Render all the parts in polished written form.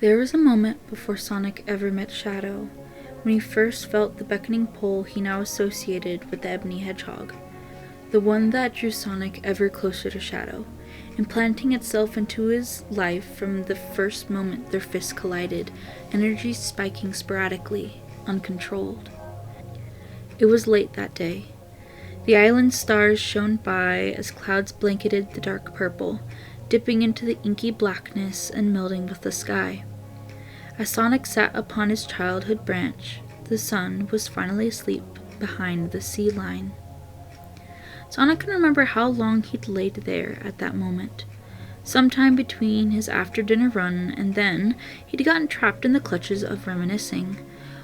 There was a moment before Sonic ever met Shadow, when he first felt the beckoning pull he now associated with the ebony hedgehog, the one that drew Sonic ever closer to Shadow, implanting itself into his life from the first moment their fists collided, energy spiking sporadically, uncontrolled. It was late that day. The island's stars shone by as clouds blanketed the dark purple, dipping into the inky blackness and melding with the sky. As Sonic sat upon his childhood branch, the sun was finally asleep behind the sea line. Sonic couldn't remember how long he'd laid there at that moment. Sometime between his after-dinner run and then, he'd gotten trapped in the clutches of reminiscing,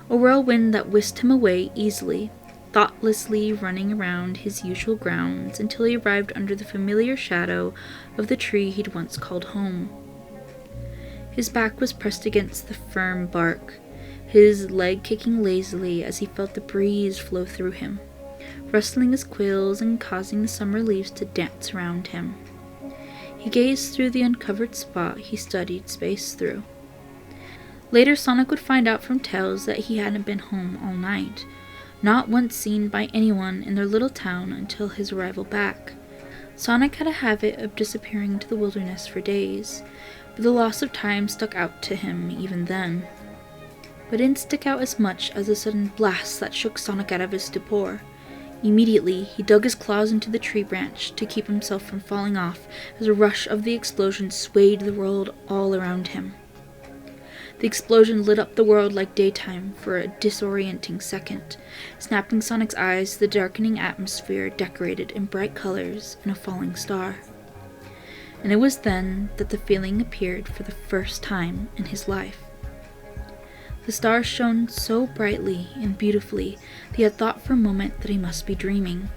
a whirlwind that whisked him away easily, thoughtlessly running around his usual grounds until he arrived under the familiar shadow of the tree he'd once called home. His back was pressed against the firm bark, his leg kicking lazily as he felt the breeze flow through him, rustling his quills and causing the summer leaves to dance around him. He gazed through the uncovered spot he studied space through. Later, Sonic would find out from tales that he hadn't been home all night, not once seen by anyone in their little town until his arrival back. Sonic had a habit of disappearing into the wilderness for days, but the loss of time stuck out to him even then. But it didn't stick out as much as the sudden blast that shook Sonic out of his stupor. Immediately, he dug his claws into the tree branch to keep himself from falling off as a rush of the explosion swayed the world all around him. The explosion lit up the world like daytime for a disorienting second, snapping Sonic's eyes to the darkening atmosphere decorated in bright colors and a falling star. And it was then that the feeling appeared for the first time in his life. The stars shone so brightly and beautifully that he had thought for a moment that he must be dreaming.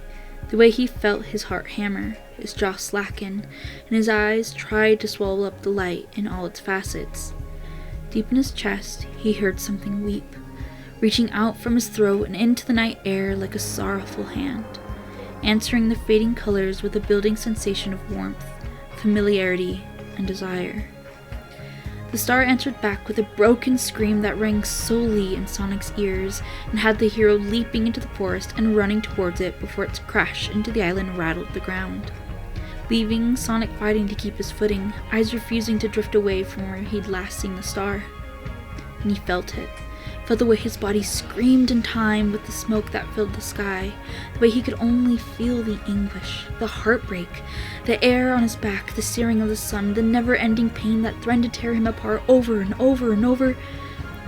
The way he felt his heart hammer, his jaw slacken, and his eyes tried to swallow up the light in all its facets. Deep in his chest, he heard something weep, reaching out from his throat and into the night air like a sorrowful hand, answering the fading colors with a building sensation of warmth, familiarity, and desire. The star answered back with a broken scream that rang solely in Sonic's ears and had the hero leaping into the forest and running towards it before its crash into the island rattled the ground, leaving Sonic fighting to keep his footing, eyes refusing to drift away from where he'd last seen the star. And he felt it. Felt the way his body screamed in time with the smoke that filled the sky, the way he could only feel the anguish, the heartbreak, the air on his back, the searing of the sun, the never-ending pain that threatened to tear him apart over and over and over.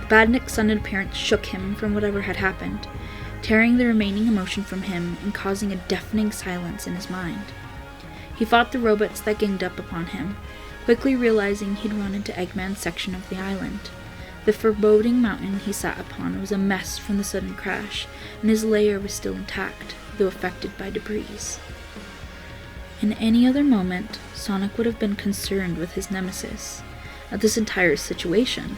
The badnik's sudden appearance shook him from whatever had happened, tearing the remaining emotion from him and causing a deafening silence in his mind. He fought the robots that ganged up upon him, quickly realizing he'd run into Eggman's section of the island. The foreboding mountain he sat upon was a mess from the sudden crash, and his lair was still intact, though affected by debris. In any other moment, Sonic would have been concerned with his nemesis, at this entire situation.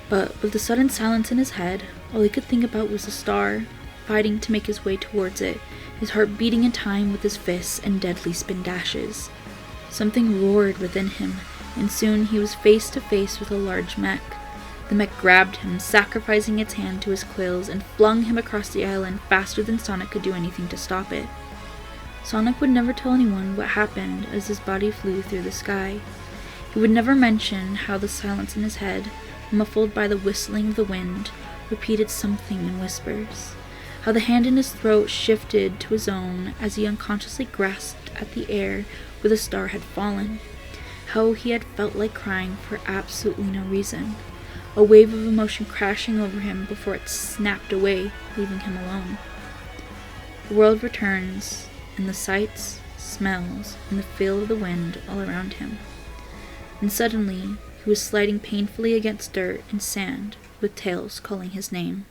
But with the sudden silence in his head, all he could think about was the star, fighting to make his way towards it, his heart beating in time with his fists and deadly spin dashes. Something roared within him, and soon he was face to face with a large mech. The mech grabbed him, sacrificing its hand to his quills, and flung him across the island faster than Sonic could do anything to stop it. Sonic would never tell anyone what happened as his body flew through the sky. He would never mention how the silence in his head, muffled by the whistling of the wind, repeated something in whispers. How the hand in his throat shifted to his own as he unconsciously grasped at the air where the star had fallen. How he had felt like crying for absolutely no reason. A wave of emotion crashing over him before it snapped away, leaving him alone. The world returns, and the sights, smells, and the feel of the wind all around him. And suddenly, he was sliding painfully against dirt and sand, with Tails calling his name.